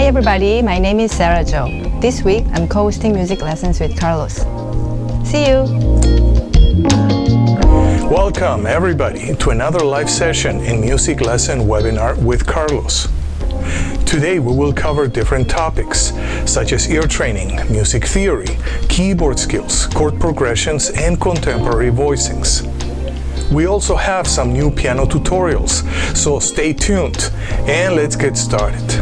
everybody, my name is Sera Jo. This week I'm co-hosting music lessons with Carlos. See you! Welcome everybody to another live session in music lesson webinar with Carlos. Today we will cover different topics such as ear training, music theory, keyboard skills, chord progressions, and contemporary voicings. We also have some new piano tutorials, so stay tuned and let's get started.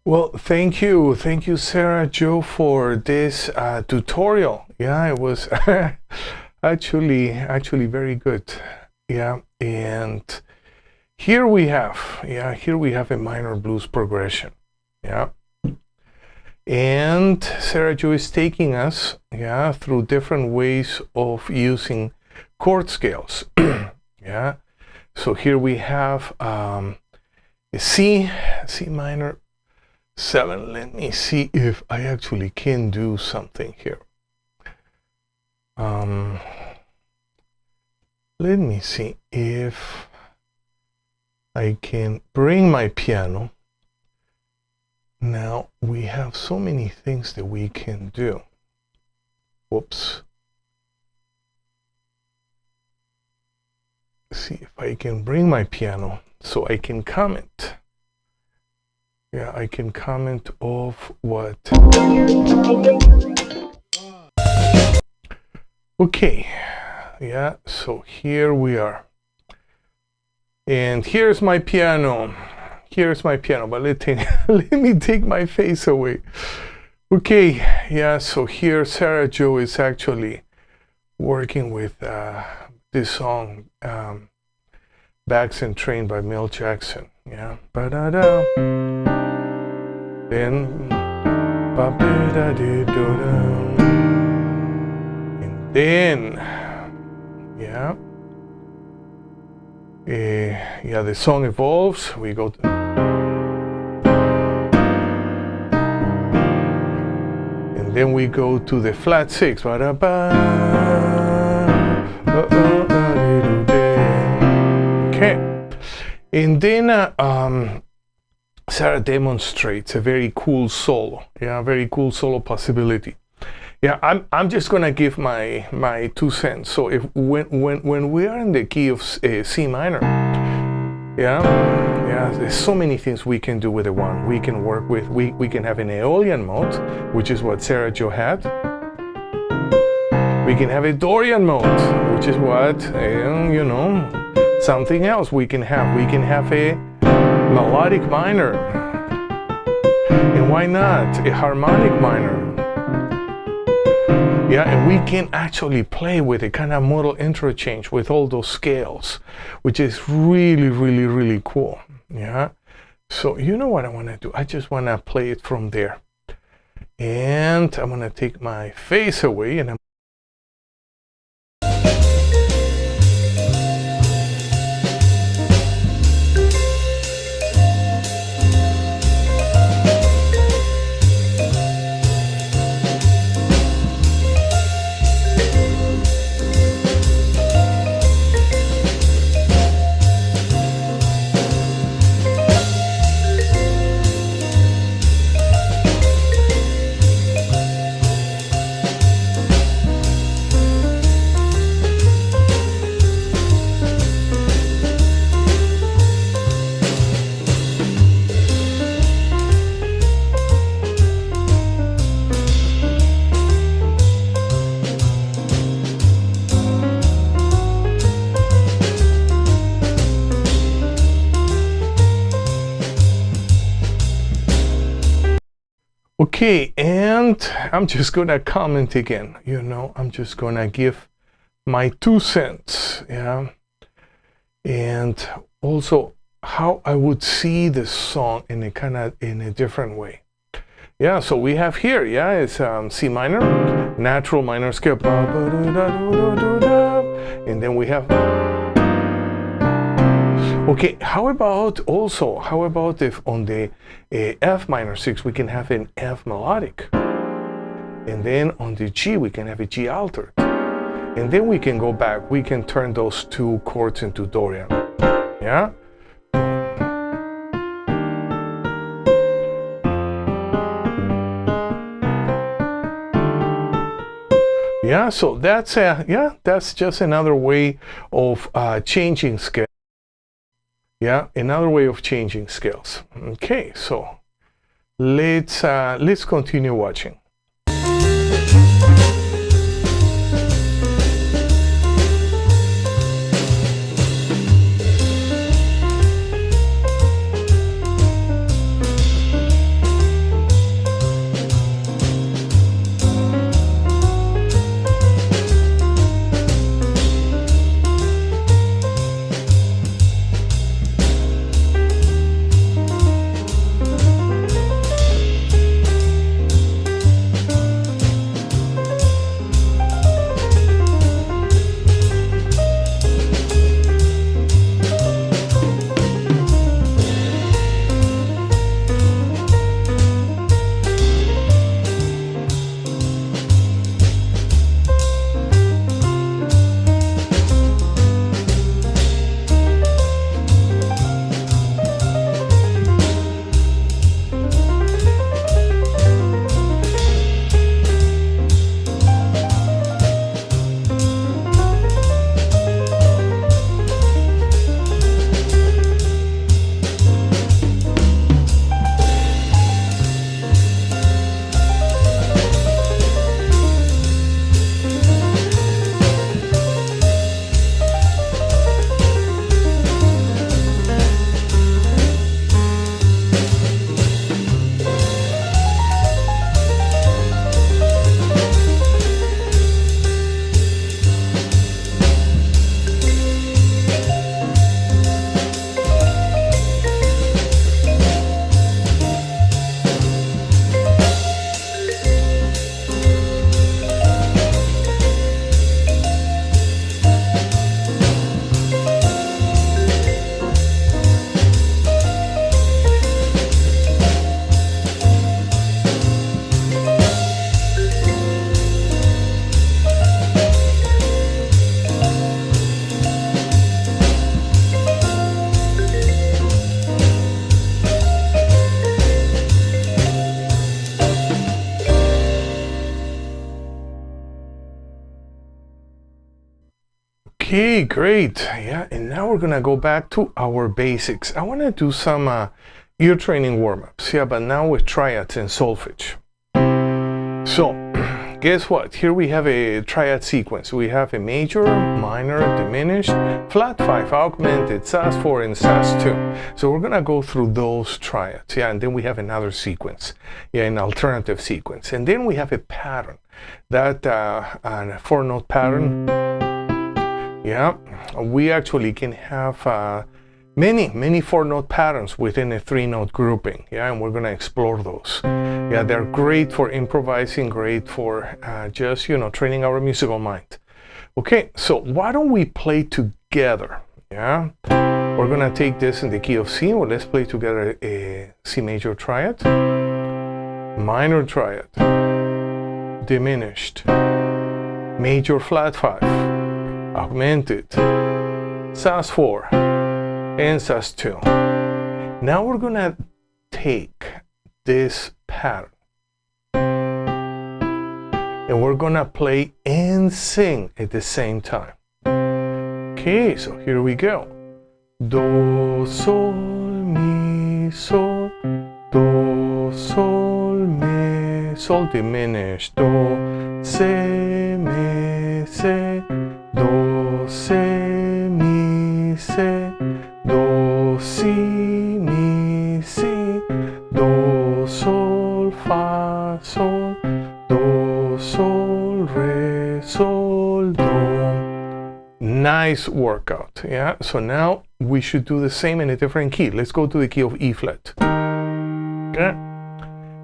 Well, thank you, Sera Jo, for this tutorial. Yeah, it was actually very good. Yeah, and here we have a minor blues progression. Yeah, and Sera Jo is taking us through different ways of using chord scales. Yeah, so here we have a C minor 7. Let me see if I actually can do something here. Let me see if I can bring my piano. Now we have so many things that we can do. Whoops. See if I can bring my piano so I can comment. Yeah, I can comment of what. Okay, yeah, so here we are. And here's my piano. Here's my piano, but let me take my face away. Okay, yeah, so here Sera Jo is actually working with this song, Bags and Trane by Milt Jackson. Yeah, ba-da-da. Then, ba-ba-da-di-do-da. And then, yeah. Yeah, the song evolves. We go to, and then we go to the flat six. Okay, and then Sera demonstrates a very cool solo. Yeah, very cool solo possibility. Yeah, I'm just gonna give my 2 cents. So if when we are in the key of C minor, yeah, there's so many things we can do with the one. We can work with we can have an Aeolian mode, which is what Sera Jo had. We can have a Dorian mode, which is what you know, something else we can have. We can have a melodic minor, and why not a harmonic minor? Yeah, and we can actually play with a kind of modal interchange with all those scales, which is really, really, really cool. Yeah. So you know what I want to do? I just want to play it from there. And I'm going to take my face away and I'm okay, and I'm just gonna comment again. You know, I'm just gonna give my 2 cents. Yeah, and also how I would see this song in a kind of in a different way. Yeah, so we have here, yeah, it's C minor, natural minor scale, and then we have. Okay, how about if on the F minor 6 we can have an F melodic, and then on the G we can have a G altered, and then we can go back, we can turn those 2 chords into Dorian. Yeah. Yeah, so that's just another way of changing scale. Yeah, another way of changing scales. Okay, so let's continue watching. Okay, great. Yeah, and now we're gonna go back to our basics. I wanna do some ear training warm-ups, yeah, but now with triads and solfege. So, guess what? Here we have a triad sequence. We have a major, minor, diminished, flat 5, augmented, sus4, and sus2. So we're gonna go through those triads, yeah, and then we have another sequence, yeah, an alternative sequence. And then we have a pattern, that a 4-note pattern. Yeah, we actually can have many 4-note patterns within a 3-note grouping. Yeah, and we're gonna explore those. Yeah, they're great for improvising, great for just, you know, training our musical mind. Okay, so why don't we play together? Yeah, we're gonna take this in the key of C. Well, let's play together a C major triad, minor triad, diminished, major flat 5, augmented, sus4, and sus2. Now we're gonna take this pattern and we're gonna play and sing at the same time. Okay, so here we go. Do, sol, mi, sol, do, sol, mi, sol, diminished, do, se, mi, se, do, se, mi, se, do, si, mi, si, do, sol, fa, sol, do, sol, re, sol, do. Nice workout, yeah? So now we should do the same in a different key. Let's go to the key of E flat. Okay?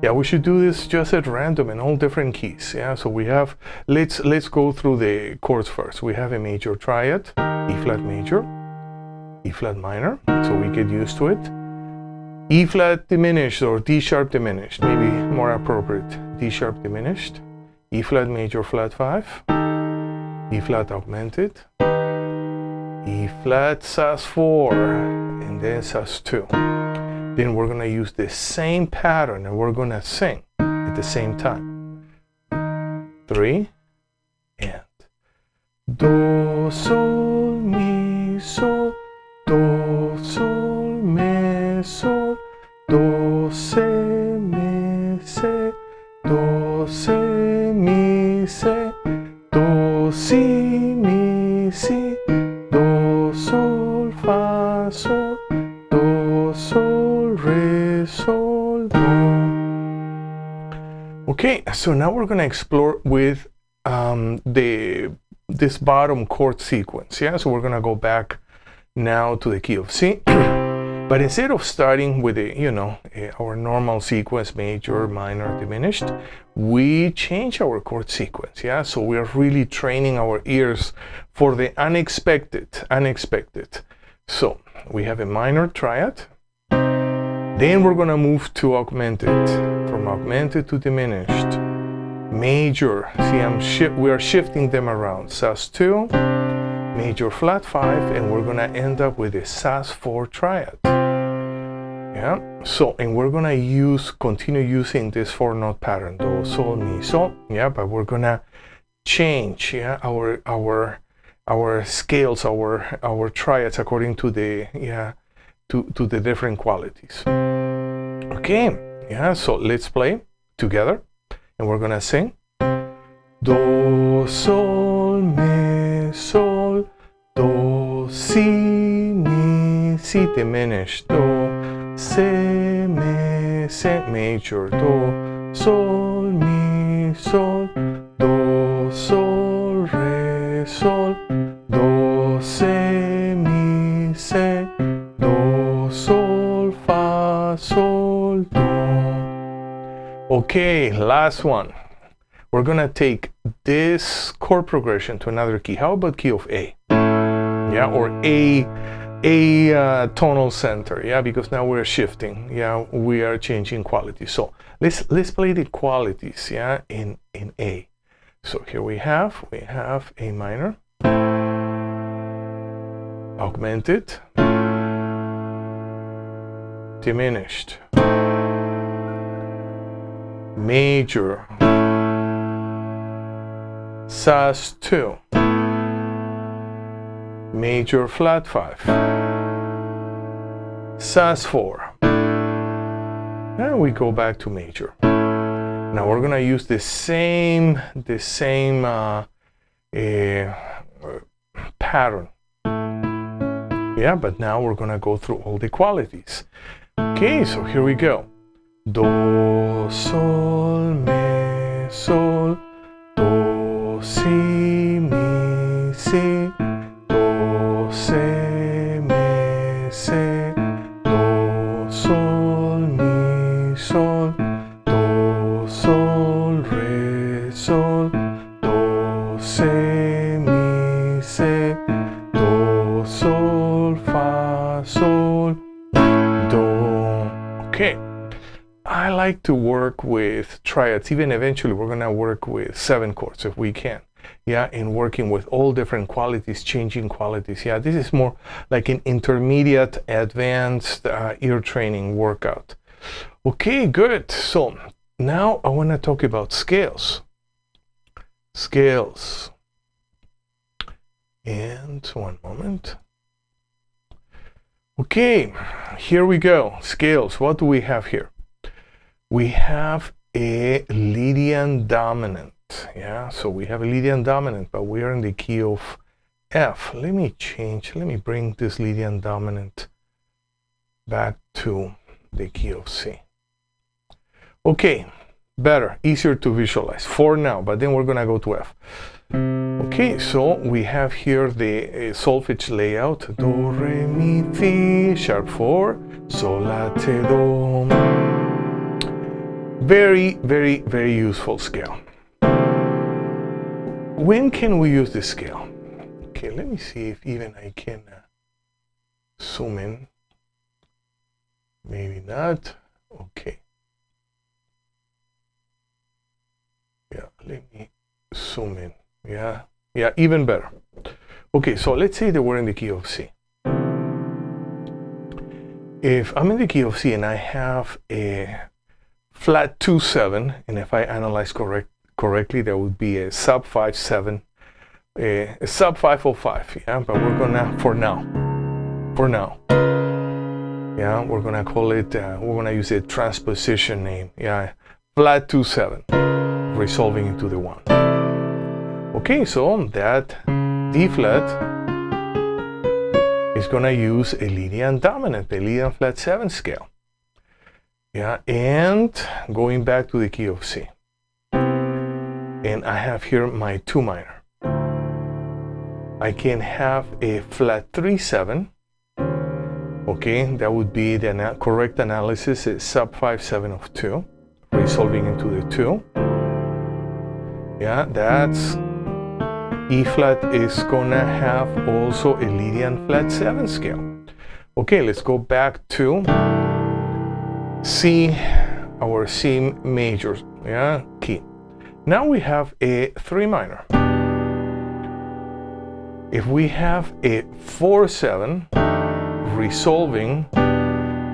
Yeah, we should do this just at random in all different keys, yeah? So we have, let's go through the chords first. We have a major triad, E flat major, E flat minor, so we get used to it. E flat diminished or D sharp diminished, maybe more appropriate. D sharp diminished, E flat major flat 5, E flat augmented, E flat sus4, and then sus2. Then we're gonna use the same pattern and we're gonna sing at the same time. 3 and do, sol, mi, sol, do, sol, mi, sol, do, se, mi, se, do, se, mi, se, do, si, mi, si, do, sol, fa, sol, do, sol, re, sol, do. Okay, so now we're gonna explore with this bottom chord sequence. Yeah, so we're gonna go back now to the key of C. But instead of starting with our normal sequence, major, minor, diminished, we change our chord sequence. Yeah, so we are really training our ears for the unexpected. So we have a minor triad. Then we're gonna move to augmented, from augmented to diminished. Major, see, we are shifting them around. sus2, major flat 5, and we're gonna end up with a sus4 triad. Yeah, so, and we're gonna continue using this 4-note pattern, do, sol, mi, sol. Yeah, but we're gonna change, yeah, our scales, our triads according to the to the different qualities. Okay, yeah, so let's play together, and we're gonna sing. Do, sol, mi, sol, do, si, mi, si, diminished, do, se, mi, se, major, do, sol, mi, sol, do, sol, re, sol, do, se, mi, se, do, sol, fa, sol, do. Okay, last one. We're gonna take this chord progression to another key. How about key of A? Yeah, or A tonal center. Yeah, because now we're shifting. Yeah, we are changing quality. So let's play the qualities. Yeah, in A. So here we have A minor, augmented, diminished, major, sus2, major flat 5, sus4, and we go back to major. Now we're gonna use the same pattern. Yeah, but now we're gonna go through all the qualities. Okay, so here we go. Do, sol, me, sol, do, si, mi, si, do, se, me, se, do, sol, mi, sol, do, sol, re, sol, do, se, mi, se, do, sol, fa, sol, do. Okay. I like to work with triads. Even eventually we're gonna work with 7 chords if we can. Yeah, in working with all different qualities, changing qualities. Yeah, this is more like an intermediate, advanced ear training workout. Okay, good. So now I wanna talk about scales. Scales. And one moment. Okay, here we go. Scales. What do we have here? We have a Lydian dominant. Yeah, so we have a Lydian dominant, but we are in the key of F. Let me bring this Lydian dominant back to the key of C. Okay, better, easier to visualize for now, but then we're gonna go to F. Okay, so we have here the solfege layout. Do, re, mi, fi, sharp 4, sol, la, te, do. Very, very, very useful scale. When can we use this scale? Okay, let me see if even I can zoom in. Maybe not. Okay. Yeah, let me zoom in. Yeah, even better. Okay, so let's say that we're in the key of C. If I'm in the key of C and I have a flat 2-7, and if I analyze correctly, that would be a sub 5-7, a sub 505. Yeah, but we're gonna for now. Yeah, we're gonna call it. We're gonna use a transposition name. Yeah, flat 2-7, resolving into the 1. Okay, so that D flat is gonna use a Lydian dominant, the Lydian flat 7 scale. Yeah, and going back to the key of C. And I have here my 2 minor. I can have a flat 3-7. Okay, that would be the correct analysis is sub 5-7 of 2, resolving into the 2. Yeah, that's E flat is gonna have also a Lydian flat 7 scale. Okay, let's go back to C, our C major, yeah, key. Now we have a 3 minor. If we have a 4-7 resolving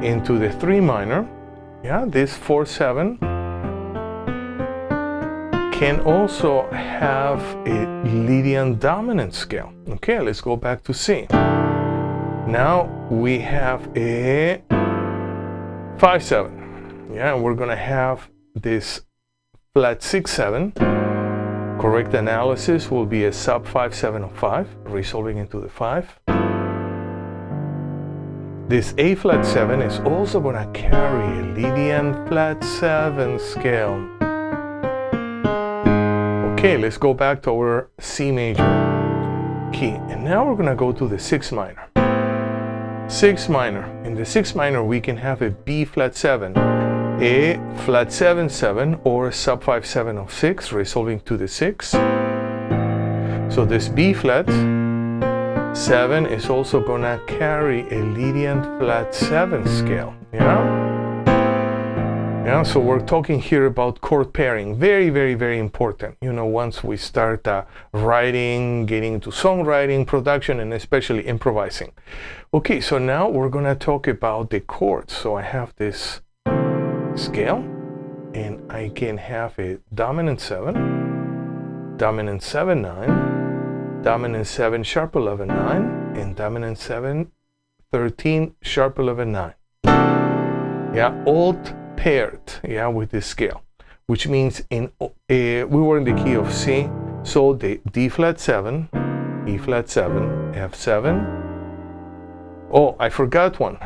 into the 3 minor, yeah, this 4-7 can also have a Lydian dominant scale. Okay, let's go back to C. Now we have a 5-7. Yeah, and we're gonna have this flat 6-7. Correct analysis will be a sub 5-7 of 5, resolving into the 5. This A flat 7 is also gonna carry a Lydian flat 7 scale. Okay, let's go back to our C major key, and now we're gonna go to the 6 minor. 6 minor. In the 6 minor, we can have a B flat 7, a flat 7-7, or a sub 5-7 of 6, resolving to the 6. So this B flat 7 is also gonna carry a Lydian flat 7 scale. Yeah, so we're talking here about chord pairing. Very, very, very important. You know, once we start writing, getting into songwriting, production, and especially improvising. Okay, so now we're gonna talk about the chords. So I have this scale, and I can have a dominant 7, dominant 7-9, dominant 7 sharp 11-9, and dominant 7, 13, sharp 11, 9. Yeah, alt paired, yeah, with this scale, which means we were in the key of C, so the D flat 7, E flat 7, F7. Oh, I forgot one.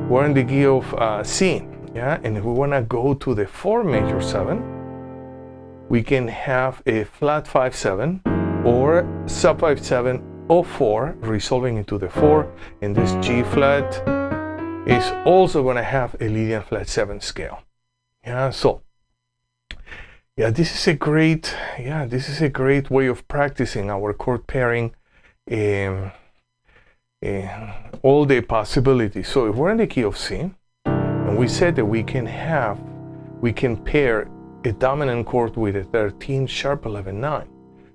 We're in the key of C, yeah, and if we want to go to the 4 major 7, we can have a flat 5-7 or sub 5-7 or 4 resolving into the 4, and this G flat is also going to have a Lydian flat 7 scale. Yeah, so yeah, this is a great way of practicing our chord pairing, all the possibilities. So if we're in the key of C, and we said that we can pair a dominant chord with a 13 sharp 11 9.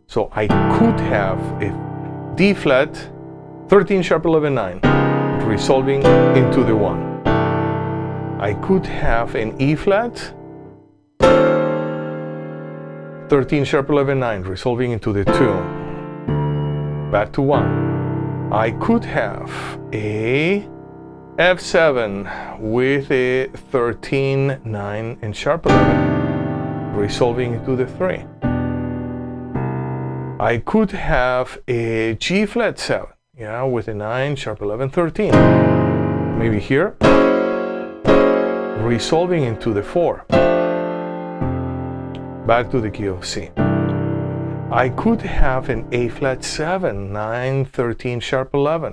So I could have a D flat 13 sharp 11 9 resolving into the 1. I could have an E flat 13 sharp 11 9 resolving into the 2. Back to 1. I could have a F7 with a 13 9 and sharp 11 resolving into the 3. I could have a G flat 7, yeah, with a 9, sharp 11, 13. Maybe here, resolving into the 4. Back to the key of C. I could have an A flat 7, 9, 13, sharp 11,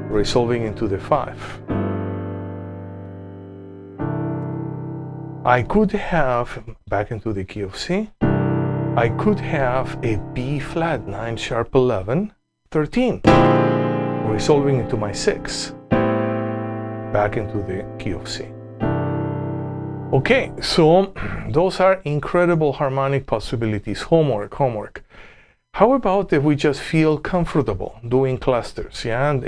resolving into the 5. I could have, back into the key of C, I could have a B flat 9 sharp 11, 13, resolving into my 6, back into the key of C. Okay, so those are incredible harmonic possibilities. Homework. How about if we just feel comfortable doing clusters, yeah, on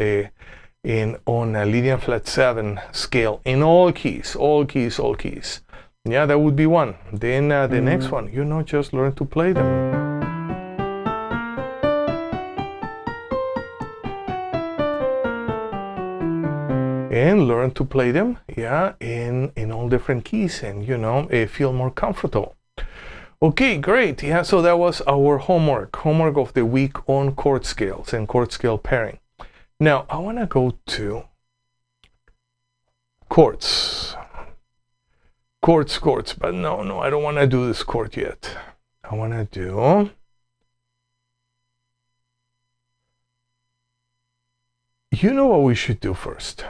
a Lydian flat 7 scale in all keys. Yeah, that would be one. Then the next one, just learn to play them. And learn to play them, yeah, in all different keys, and feel more comfortable. Okay, great. Yeah, so that was our homework of the week on chord scales and chord scale pairing. Now I want to go to chords, but no, I don't want to do this chord yet. I want to do what we should do first.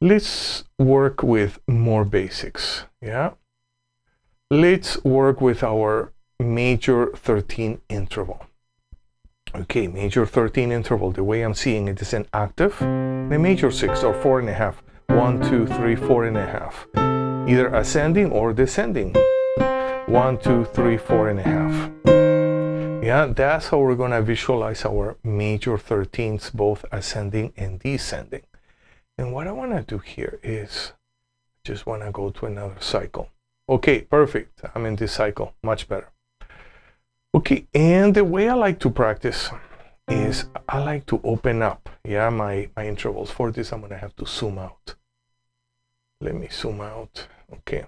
Let's work with more basics, yeah? Let's work with our major 13 interval. Okay, major 13 interval, the way I'm seeing it is an octave, a major 6 or 4.5. 1, 2, 3, 4.5. Either ascending or descending. 1, 2, 3, 4.5. Yeah, that's how we're going to visualize our major 13s, both ascending and descending. And what I want to do here is just want to go to another cycle. Okay, perfect. I'm in this cycle, much better. Okay, and the way I like to practice is I like to open up, yeah, my intervals. For this, I'm going to have to zoom out. Let me zoom out. Okay,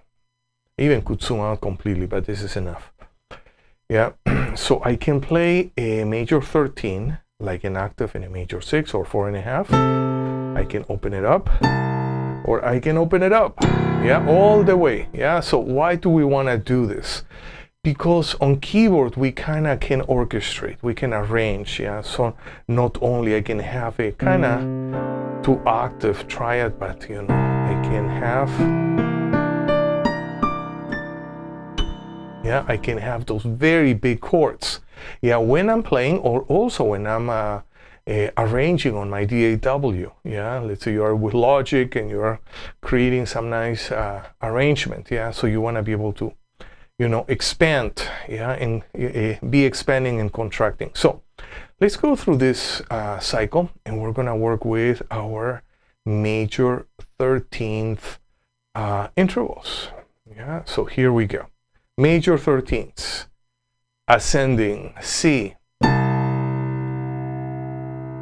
I even could zoom out completely, but this is enough. Yeah, so I can play a major 13, like an octave in a major 6 or 4.5. I can open it up, or I can open it up, yeah, all the way. Yeah, so why do we want to do this? Because on keyboard we kind of can orchestrate, we can arrange, yeah. So not only I can have a kind of 2-octave triad, but I can have, yeah, I can have those very big chords, yeah, when I'm playing, or also when I'm arranging on my DAW, yeah. Let's say you are with Logic and you are creating some nice arrangement, yeah. So you want to be able to expand, yeah, and be expanding and contracting. So let's go through this cycle, and we're going to work with our major 13th intervals. Yeah, so here we go. Major 13ths, ascending C,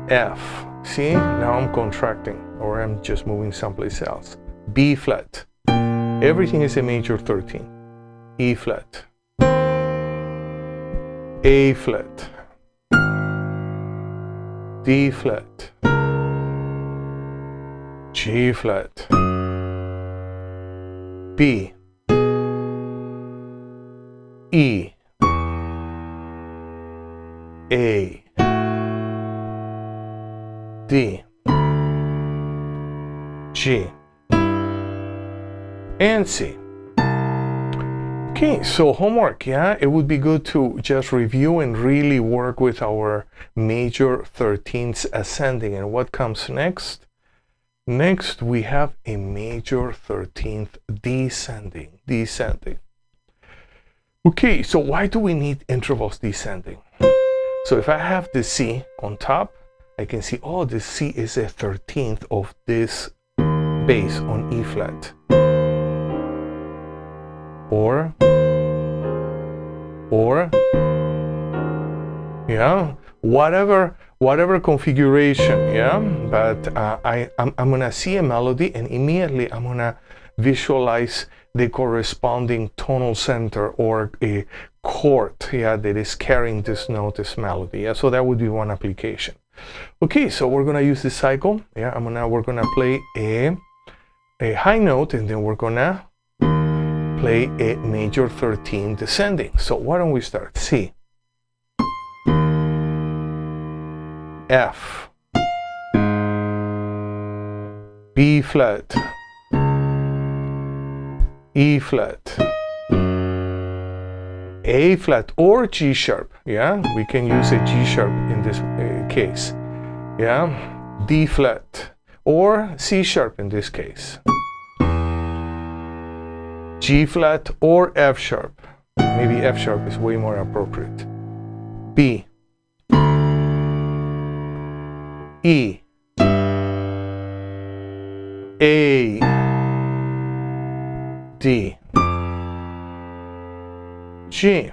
F. See, now I'm contracting, or I'm just moving someplace else. B flat. Everything is a major 13. E flat. A flat. D flat. G flat. B. E. A. D. G. And C. Okay, so homework, yeah? It would be good to just review and really work with our major 13ths ascending. And what comes next? Next, we have a major 13th descending. Okay, so why do we need intervals descending? So if I have the C on top, I can see, oh, the C is a 13th of this bass on E flat. Or, yeah, whatever configuration, yeah. But I'm gonna see a melody, and immediately I'm gonna visualize the corresponding tonal center or a chord, yeah, that is carrying this note, this melody. Yeah, so that would be one application. Okay, so we're gonna use this cycle. Yeah, we're gonna play a high note, and then we're gonna play a major 13 descending. So why don't we start? C, F, B flat, E flat, A flat, or G sharp. Yeah, we can use a G sharp in this case. Yeah, D flat, or C sharp in this case. G flat or F sharp. Maybe F sharp is way more appropriate. B, E, A, D, G,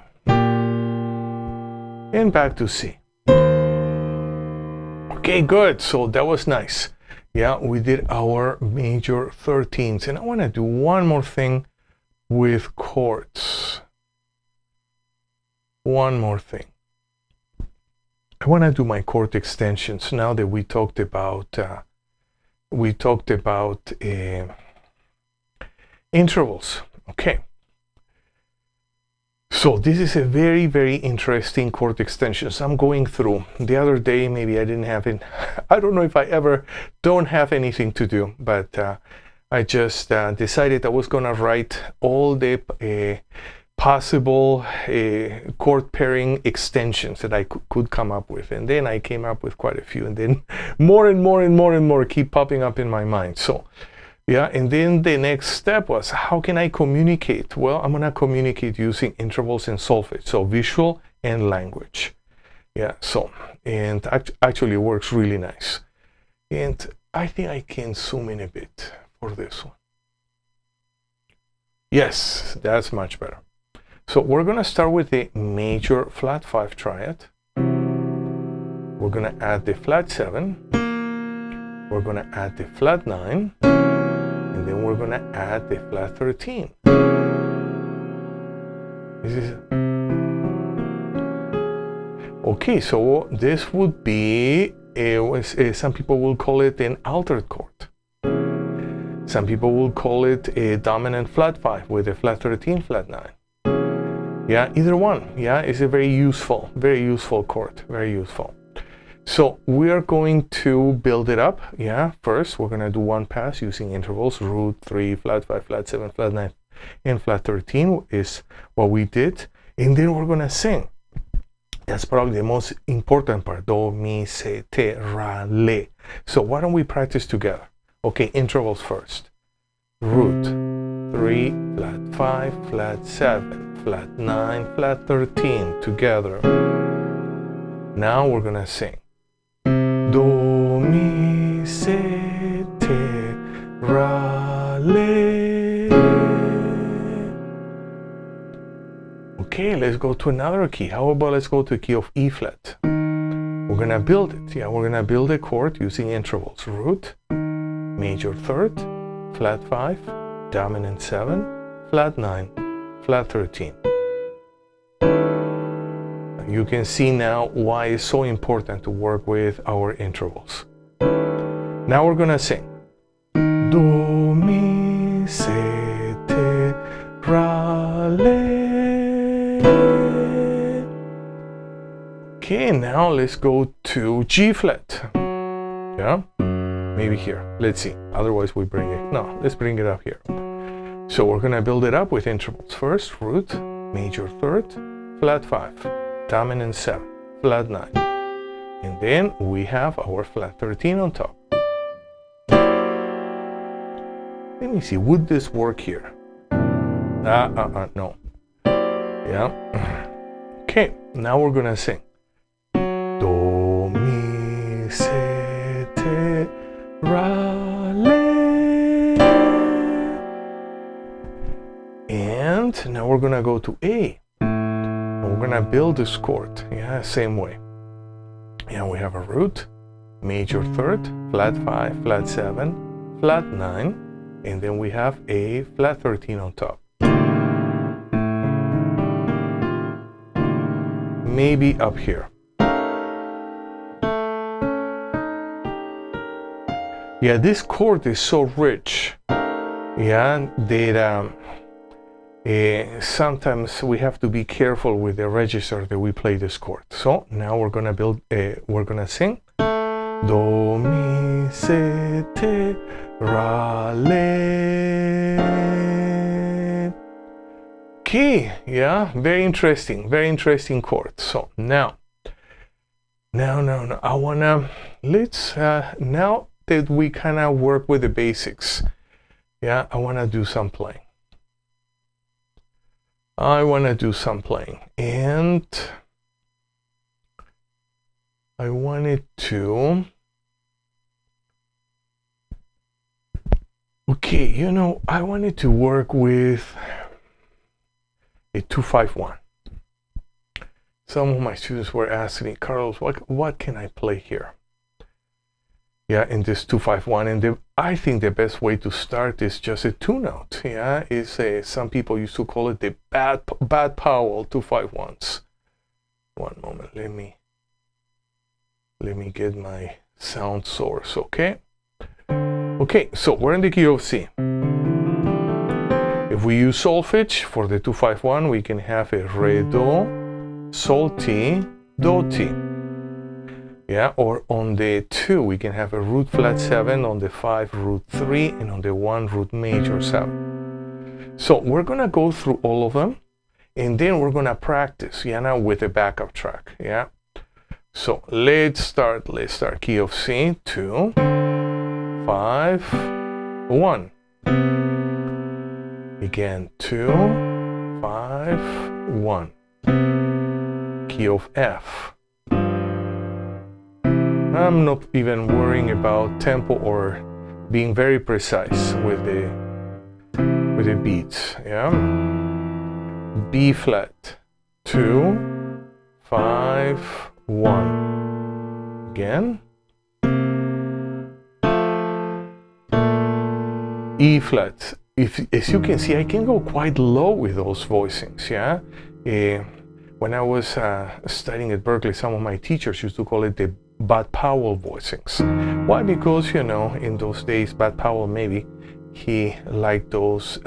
and back to C. Okay, good. So that was nice. Yeah, we did our major 13ths, and I want to do one more thing with chords. One more thing. I want to do my chord extensions now that we talked about intervals. Okay. So this is a very, very interesting chord extension. So I'm going through. The other day, maybe I didn't have it. I don't know if I ever don't have anything to do, but I just decided I was going to write all the possible chord pairing extensions that I could come up with. And then I came up with quite a few. And then more and more keep popping up in my mind. So, yeah, and then the next step was, how can I communicate? Well, I'm going to communicate using intervals and solfege. So visual and language. Yeah, so, and actually it works really nice. And I think I can zoom in a bit for this one. Yes, that's much better. So we're going to start with the major flat 5 triad. We're going to add the flat 7. We're going to add the flat 9. And then we're going to add the flat 13. This is okay, so this would be, some people will call it an altered chord. Some people will call it a dominant flat 5 with a flat 13, flat 9. Yeah, either one. Yeah, it's a very useful chord, very useful. So we are going to build it up. Yeah, first we're going to do one pass using intervals. Root 3, flat 5, flat 7, flat 9, and flat 13 is what we did. And then we're going to sing. That's probably the most important part. Do, mi, se, te, ra, le. So why don't we practice together? Okay, intervals first. Root 3, flat 5, flat 7, flat 9, flat 13 together. Now we're going to sing. Do, mi, se, te, ra, le. Okay, let's go to another key. How about let's go to the key of E flat. we're gonna build it. Yeah, we're gonna build a chord using intervals. Root, major third, flat 5, dominant 7, flat 9, flat 13. You can see now why it's so important to work with our intervals. Now we're gonna sing. Do, mi, se, te, ra, le. Okay, now let's go to G flat. Yeah, maybe here. Let's see. Otherwise, we bring it. No, let's bring it up here. So we're gonna build it up with intervals. First, root, major third, flat 5, dominant 7, flat 9, and then we have our flat 13 on top. Let me see. Would this work here? No. Yeah. Okay. Now we're gonna sing. Do, mi, se, te, ra, le. And now we're gonna go to A. And we're gonna build this chord. Yeah, same way. Yeah, we have a root, major third, flat 5, flat 7, flat 9, and then we have a flat 13 on top. Maybe up here. Yeah, this chord is so rich, yeah, that sometimes we have to be careful with the register that we play this chord. So now we're gonna we're gonna sing. Do, mi, se, te, ra, le. Okay, yeah, very interesting chord. So now I wanna, let's, now that we kind of work with the basics, yeah, I want to do some playing. And I wanted to, okay, you know, I wanted to work with a 2-5-1. Some of my students were asking me, Carlos, what can I play here? Yeah, in this 2-5-1, and I think the best way to start is just a 2-note. Yeah, is some people used to call it the bad Powell 2-5-1s. One moment, let me get my sound source. Okay, so we're in the key of C. If we use solfege for the 2-5-1, we can have a re do, sol ti, do ti. Yeah, or on the 2, we can have a root flat 7, on the 5, root 3, and on the 1, root major 7. So we're gonna go through all of them, and then we're gonna practice, yeah, now with a backup track, yeah. So let's start key of C, 2, 5, 1. Again, 2, 5, 1. Key of F. I'm not even worrying about tempo or being very precise with the beats, yeah? B flat, 2, 5, 1. Again. E flat. As you can see, I can go quite low with those voicings, yeah? When I was studying at Berkeley, some of my teachers used to call it the Bud Powell voicings. Why? Because, you know, in those days, Bud Powell, maybe he liked those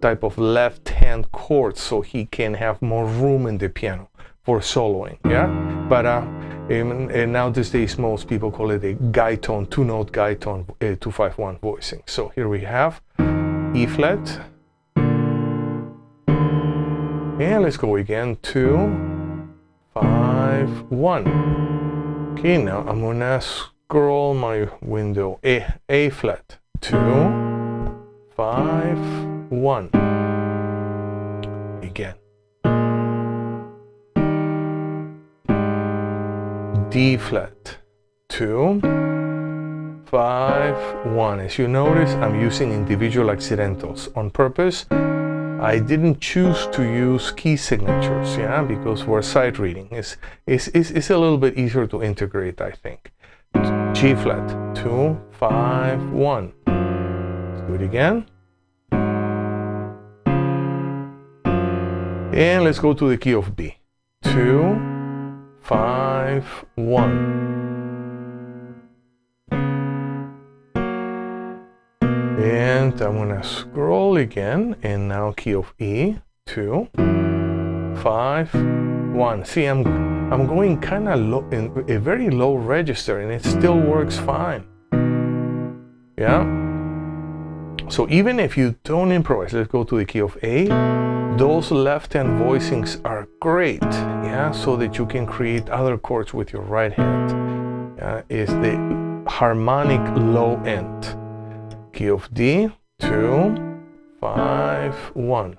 type of left-hand chords so he can have more room in the piano for soloing, yeah? But and now these days, most people call it a guide tone, 2-note guide tone, 2-5-1 voicing. So here we have E flat. And let's go again, 2, 5, 1. Okay, now I'm gonna scroll my window. A flat, 2, 5, 1. Again. D flat, 2, 5, 1. As you notice, I'm using individual accidentals on purpose. I didn't choose to use key signatures, yeah, because we're sight reading. It's a little bit easier to integrate, I think. G flat, 2, 5, 1. Let's do it again. And let's go to the key of B. 2, 5, 1. And I'm gonna scroll again, and now key of E. 2, 5, 1. See, I'm going kind of low, in a very low register, and it still works fine. Yeah. So even if you don't improvise, let's go to the key of A. Those left-hand voicings are great, yeah, so that you can create other chords with your right hand. Is the harmonic low end. Key of D, 2, 5, 1.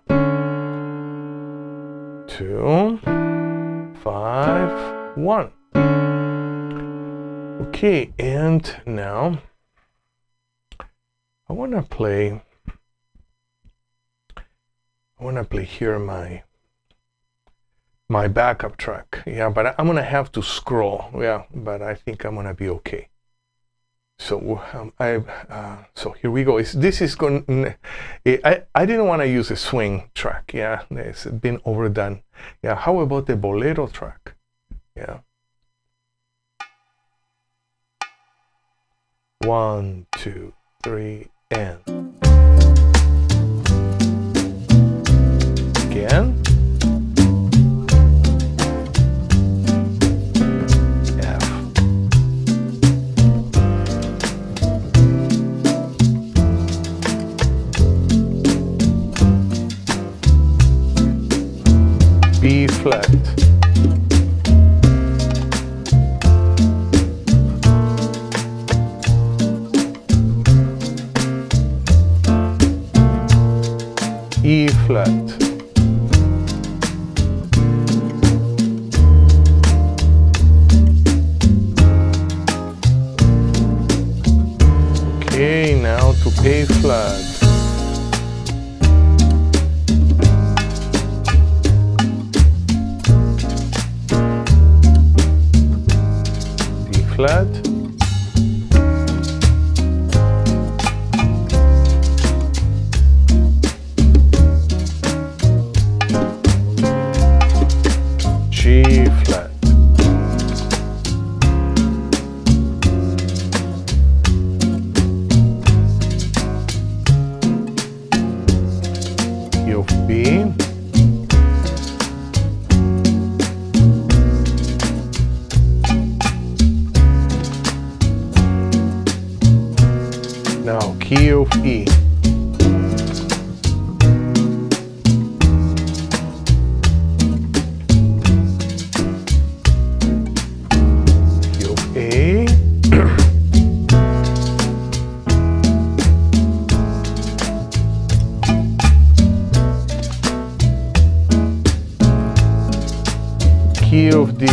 2, 5, 1. Okay, and now I want to play here my backup track. Yeah, but I'm gonna have to scroll. Yeah, but I think I'm gonna be okay. So so here we go. This is going. I didn't want to use a swing track. Yeah, it's been overdone. Yeah, how about the bolero track? Yeah. 1, 2, 3, and again. B flat. E flat. Okay, now to A flat. Flat, G flat, key of B, now key of E. Key of A. Key of D.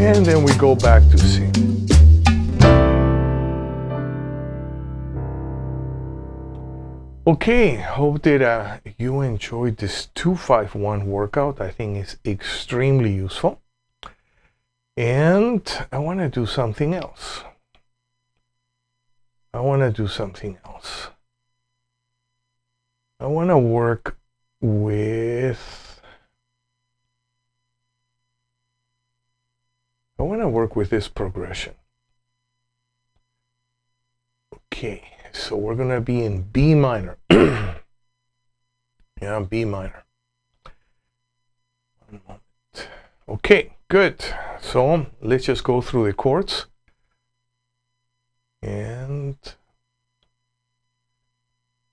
And then we go back to C. Okay, hope that you enjoyed this 2-5-1 workout. I think it's extremely useful. And I want to do something else. I want to work with this progression. Okay, so we're gonna be in B minor. Yeah, B minor. One moment. Okay, good. So let's just go through the chords. And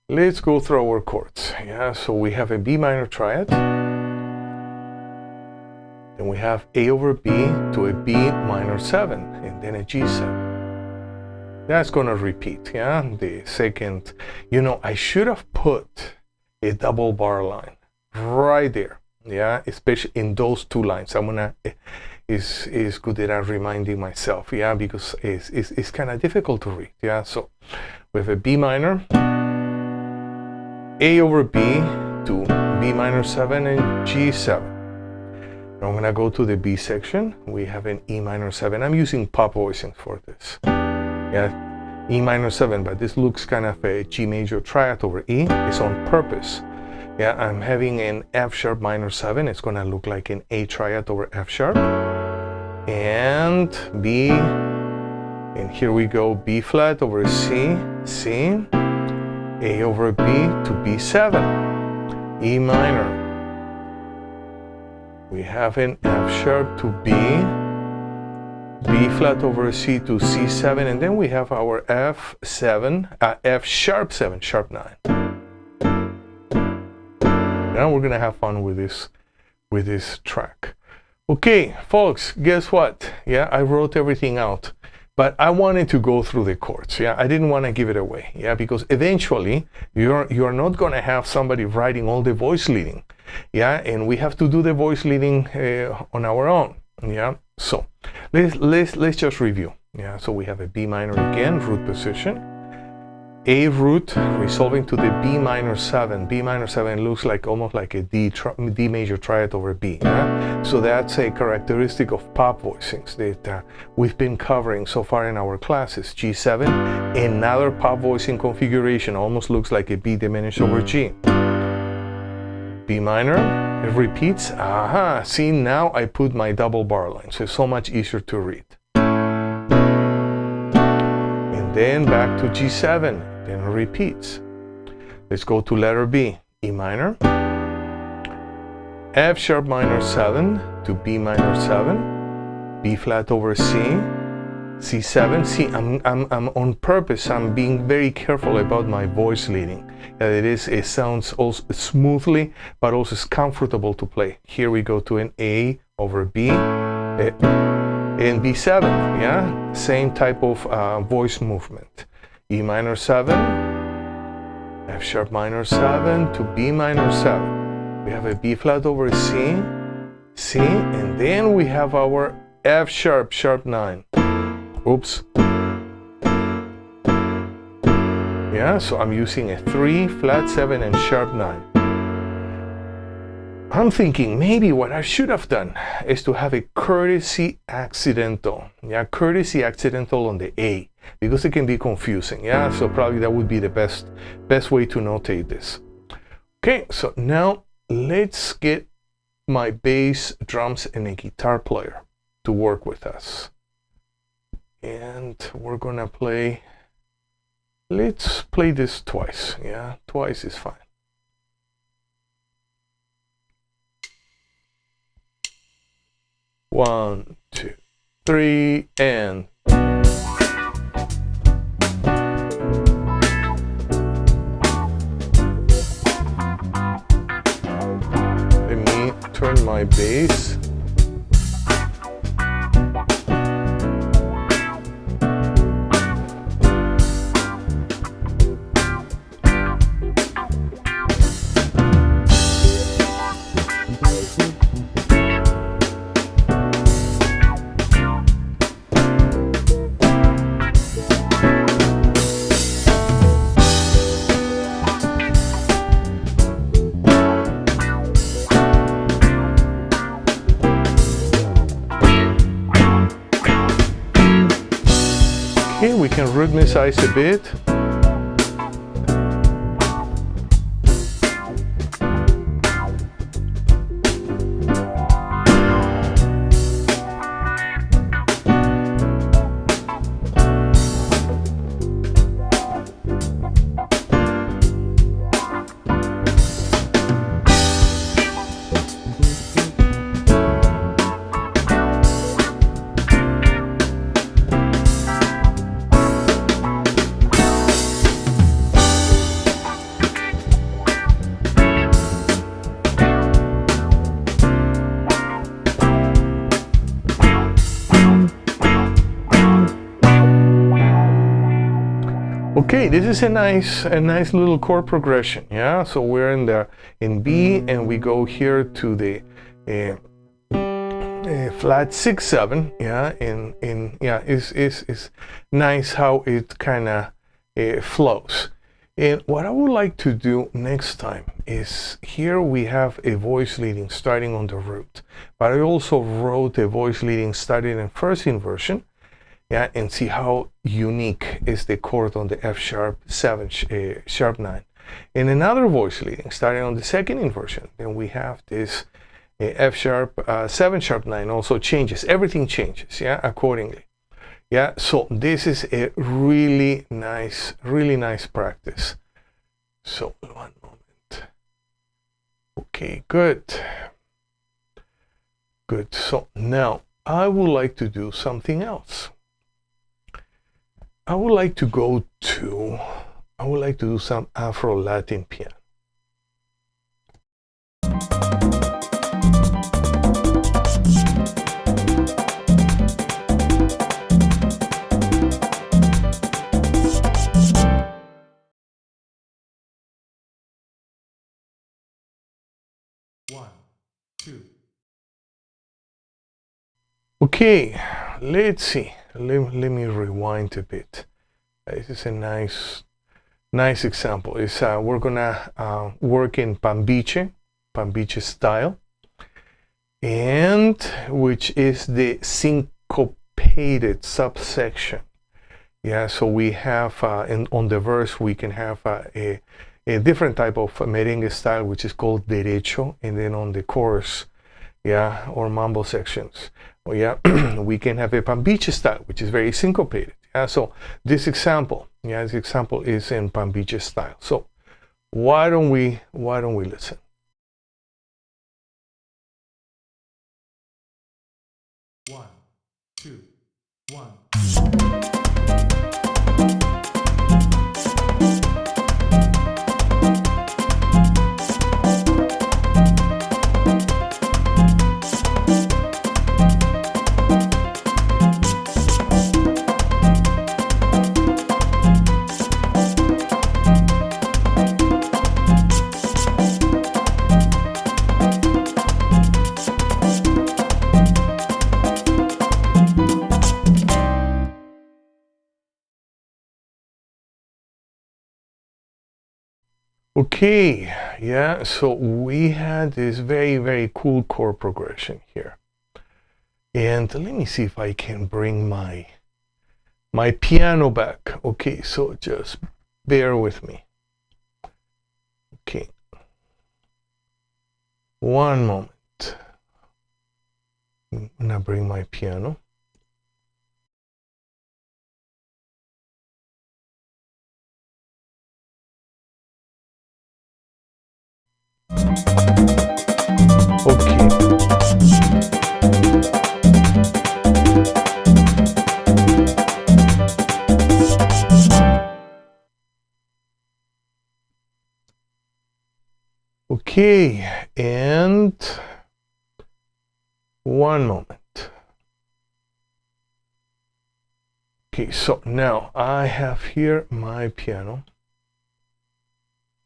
let's go through our chords. Yeah, so we have a B minor triad. Then we have A over B to a B minor 7, and then a G7. That's gonna repeat, yeah? The second, you know, I should have put a double bar line right there, yeah? Especially in those two lines. I'm gonna, is good that I'm reminding myself, yeah? Because it's kind of difficult to read, yeah? So we have a B minor, A over B to B minor 7 and G7. I'm gonna go to the B section. We have an E minor 7. I'm using pop voicings for this. Yeah, E minor 7, but this looks kind of a G major triad over E. It's on purpose. Yeah, I'm having an F sharp minor 7. It's gonna look like an A triad over F sharp. And B, and here we go, B flat over C, C, A over B to B7, E minor. We have an F sharp to B, B flat over C to C7, and then we have our F7, F sharp 7, sharp 9. Now we're gonna have fun with this track. Okay, folks, guess what? Yeah, I wrote everything out, but I wanted to go through the chords. Yeah, I didn't want to give it away. Yeah, because eventually you're not gonna have somebody writing all the voice leading. Yeah, and we have to do the voice leading on our own. Yeah, so let's just review. Yeah, so we have a B minor again, root position, A root resolving to the B minor 7. B minor 7 looks like almost like a D major triad over B. Yeah? So that's a characteristic of pop voicings that we've been covering so far in our classes. G7, another pop voicing configuration, almost looks like a B diminished over G. B minor, it repeats. Aha, see, now I put my double bar line, so it's so much easier to read. And then back to G7, then it repeats. Let's go to letter B, E minor, F sharp minor 7 to B minor 7, B flat over C, C7. See, I'm on purpose, I'm being very careful about my voice leading. It sounds also smoothly, but also is comfortable to play. Here we go to an A over B, and B7, yeah? Same type of voice movement. E minor 7, F sharp minor 7 to B minor 7. We have a B flat over C, C, and then we have our F sharp, sharp 9. Oops. Yeah, so I'm using a 3, flat 7, and sharp 9. I'm thinking maybe what I should have done is to have a courtesy accidental. Yeah, courtesy accidental on the A, because it can be confusing. Yeah, so probably that would be the best way to notate this. Okay, so now let's get my bass, drums, and a guitar player to work with us. And we're gonna play, let's play this twice. Yeah, twice is fine. One, two, three, and let me turn my bass. Okay, we can rhythmicize a bit. Okay, this is a nice little chord progression. Yeah, so we're in B, and we go here to the flat 6/7. Yeah, it's nice how it kind of flows. And what I would like to do next time is, here we have a voice leading starting on the root, but I also wrote a voice leading starting in first inversion. Yeah, and see how unique is the chord on the F sharp 7 sharp 9. And another voice leading starting on the second inversion. Then we have this F sharp 7 sharp 9 also changes. Everything changes, yeah, accordingly. Yeah, so this is a really nice practice. So 1 moment. Okay, good. So now I would like to do something else. I would like to do some Afro-Latin piano. One, two. Okay, let's see. Let me rewind a bit. This is a nice example. It's we're gonna work in pambiche style, and which is the syncopated subsection. Yeah, so we have on the verse we can have a different type of merengue style, which is called derecho, and then on the chorus, yeah, or mambo sections, well, yeah, we can have a pambiche style, which is very syncopated. Yeah, so this example is in pambiche style. So why don't we listen? One, two, one. Okay, yeah, so we had this very cool chord progression here. And let me see if I can bring my piano back. Okay, so just bear with me. Okay. One moment. I'm gonna bring my piano. Okay. Okay, and one moment. Okay, so now I have here my piano,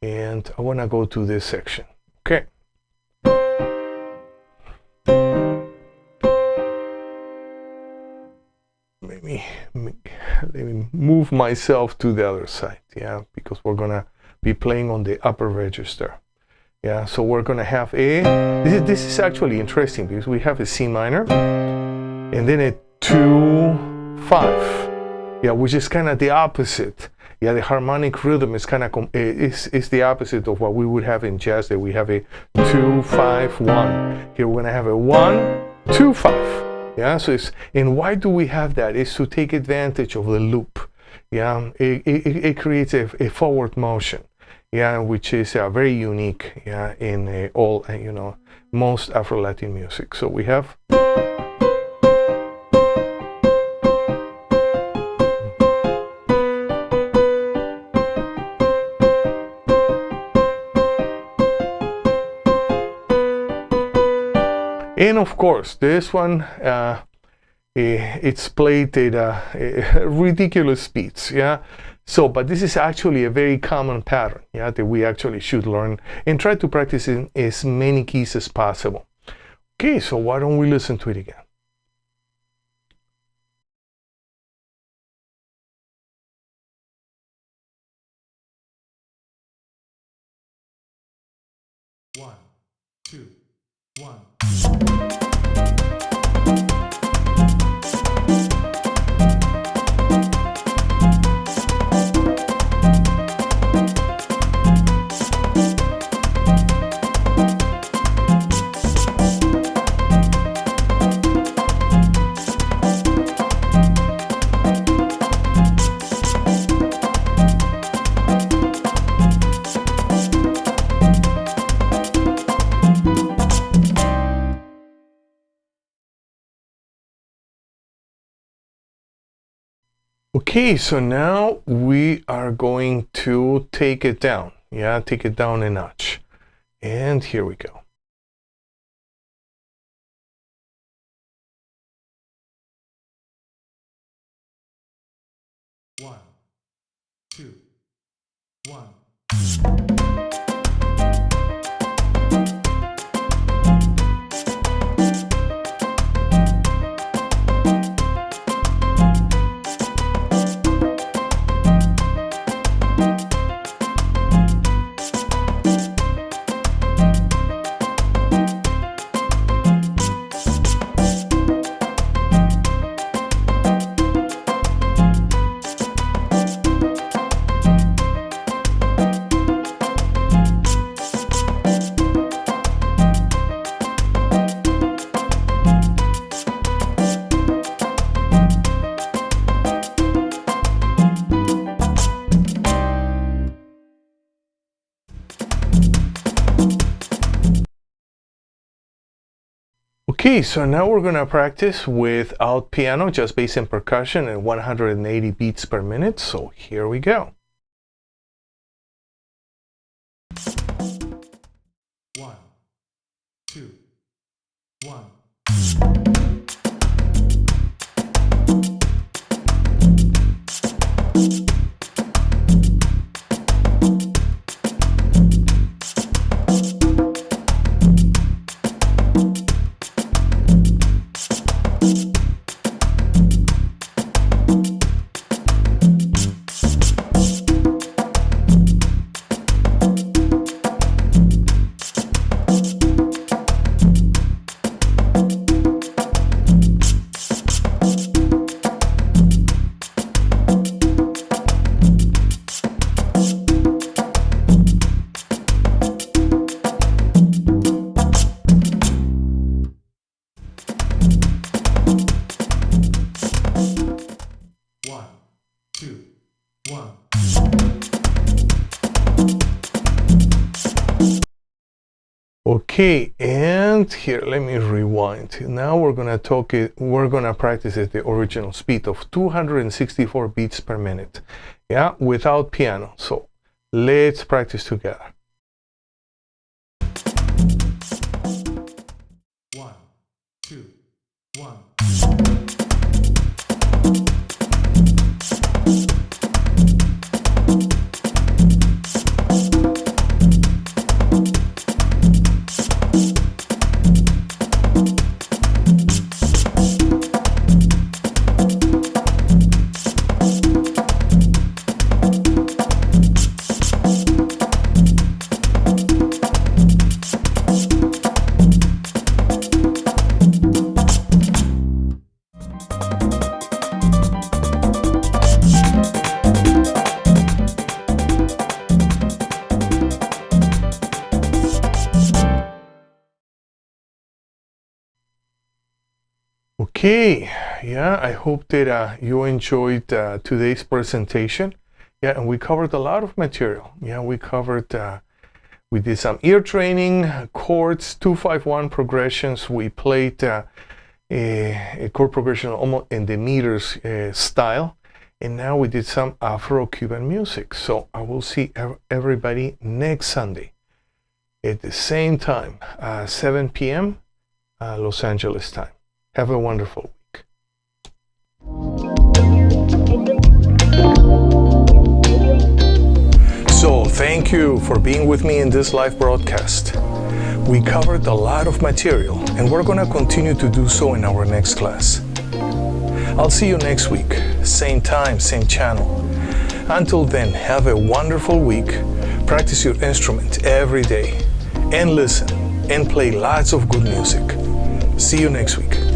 and I want to go to this section. Okay. Let me move myself to the other side, yeah, because we're gonna be playing on the upper register. Yeah, so we're gonna have this is actually interesting because we have a C minor and then a 2-5, yeah, which is kind of the opposite. Yeah, the harmonic rhythm is kind of is the opposite of what we would have in jazz. That we have a 2-5-1. Here we're gonna have a 1-2-5. Yeah, so and why do we have that? It's to take advantage of the loop. Yeah, it creates a forward motion. Yeah, which is very unique. Yeah, in all most Afro-Latin music. So we have. And of course, this one, it's played at ridiculous speeds. Yeah, So, but this is actually a very common pattern, yeah, that we actually should learn and try to practice in as many keys as possible. Okay, so why don't we listen to it again? One, two, one. Okay, so now we are going to take it down. Yeah, take it down a notch. And here we go. One, two, one. Okay, so now we're going to practice without piano, just bass and percussion at 180 beats per minute. So here we go. One, two, one. Okay, and here, let me rewind. Now we're gonna practice at the original speed of 264 beats per minute. Yeah, without piano. So let's practice together. One, two, one. Okay, yeah, I hope that you enjoyed today's presentation. Yeah, and we covered a lot of material. Yeah, we did some ear training, chords, 2-5-1 progressions. We played a chord progression almost in the meters style. And now we did some Afro-Cuban music. So I will see everybody next Sunday at the same time, 7 p.m. Los Angeles time. Have a wonderful week. So, thank you for being with me in this live broadcast. We covered a lot of material, and we're going to continue to do so in our next class. I'll see you next week, same time, same channel. Until then, have a wonderful week, practice your instrument every day, and listen and play lots of good music. See you next week.